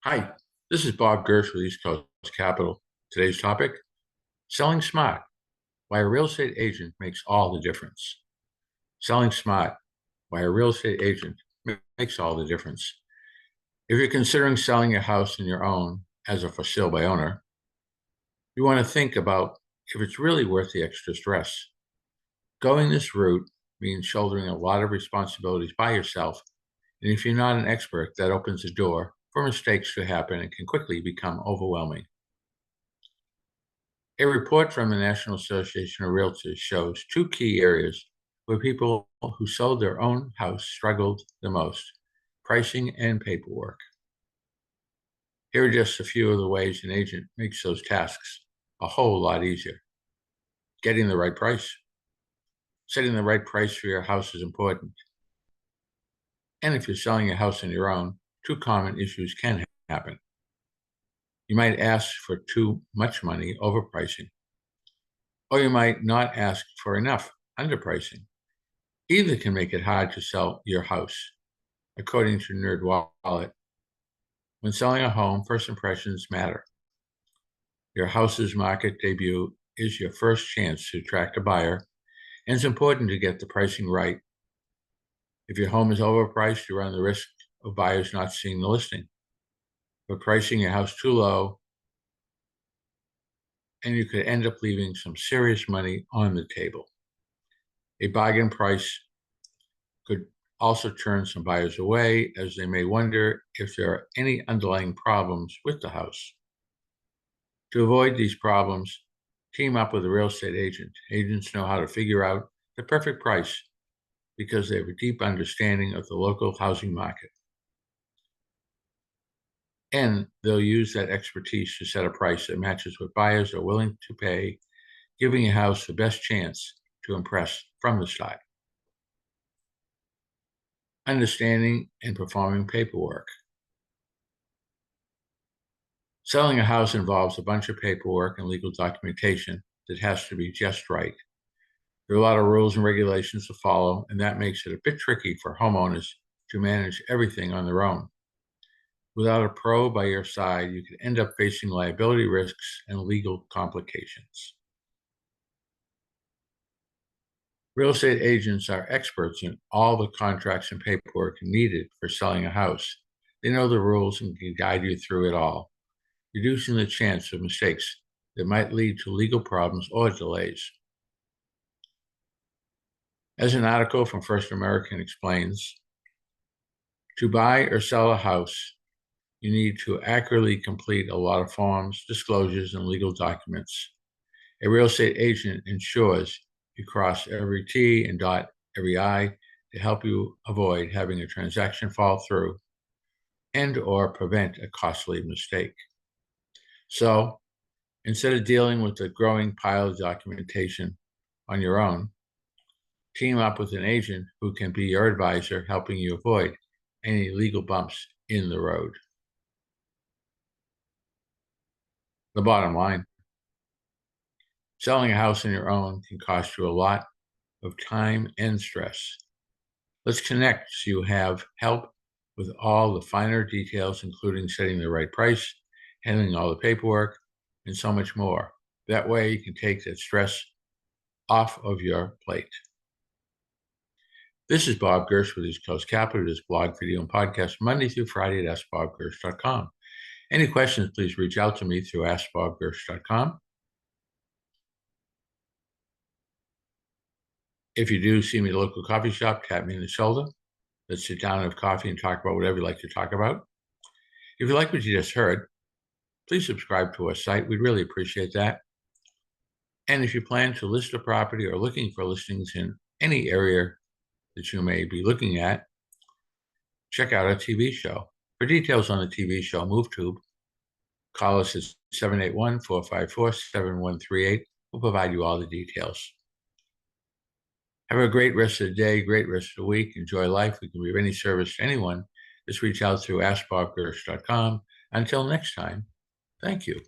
Hi, this is Bob Gersh with East Coast Capital. Today's topic, selling smart, why a real estate agent makes all the difference. Selling smart, why a real estate agent makes all the difference. If you're considering selling your house on your own as a for sale by owner, you want to think about if it's really worth the extra stress. Going this route means shouldering a lot of responsibilities by yourself, and if you're not an expert, that opens the door for mistakes to happen and can quickly become overwhelming. A report from the National Association of Realtors shows two key areas where people who sold their own house struggled the most: pricing and paperwork. Here are just a few of the ways an agent makes those tasks a whole lot easier. Getting the right price. Setting the right price for your house is important. And if you're selling a house on your own, two common issues can happen. You might ask for too much money, overpricing, or you might not ask for enough, underpricing. Either can make it hard to sell your house. According to NerdWallet, when selling a home, first impressions matter. Your house's market debut is your first chance to attract a buyer, and it's important to get the pricing right. If your home is overpriced, you run the risk of buyers not seeing the listing. But pricing your house too low, and you could end up leaving some serious money on the table. A bargain price could also turn some buyers away, as they may wonder if there are any underlying problems with the house. To avoid these problems, team up with a real estate agent. Agents know how to figure out the perfect price because they have a deep understanding of the local housing market. And they'll use that expertise to set a price that matches what buyers are willing to pay, giving a house the best chance to impress from the start. Understanding and performing paperwork. Selling a house involves a bunch of paperwork and legal documentation that has to be just right. There are a lot of rules and regulations to follow, and that makes it a bit tricky for homeowners to manage everything on their own. Without a pro by your side, you could end up facing liability risks and legal complications. Real estate agents are experts in all the contracts and paperwork needed for selling a house. They know the rules and can guide you through it all, reducing the chance of mistakes that might lead to legal problems or delays. As an article from First American explains, to buy or sell a house, you need to accurately complete a lot of forms, disclosures, and legal documents. A real estate agent ensures you cross every T and dot every I to help you avoid having a transaction fall through and or prevent a costly mistake. So instead of dealing with the growing pile of documentation on your own, team up with an agent who can be your advisor, helping you avoid any legal bumps in the road. The bottom line, selling a house on your own can cost you a lot of time and stress. Let's connect so you have help with all the finer details, including setting the right price, handling all the paperwork, and so much more. That way you can take that stress off of your plate. This is Bob Gersh with East Coast Capital. This blog, video, and podcast Monday through Friday at askbobgersh.com. Any questions, please reach out to me through askbobgersh.com. If you do see me at a local coffee shop, tap me in the shoulder. Let's sit down and have coffee and talk about whatever you'd like to talk about. If you like what you just heard, please subscribe to our site. We'd really appreciate that. And if you plan to list a property or looking for listings in any area that you may be looking at, check out our TV show. For details on the TV show, MoveTube, call us at 781-454-7138. We'll provide you all the details. Have a great rest of the day, great rest of the week. Enjoy life. We can be of any service to anyone. Just reach out through askbobgersh.com. Until next time, thank you.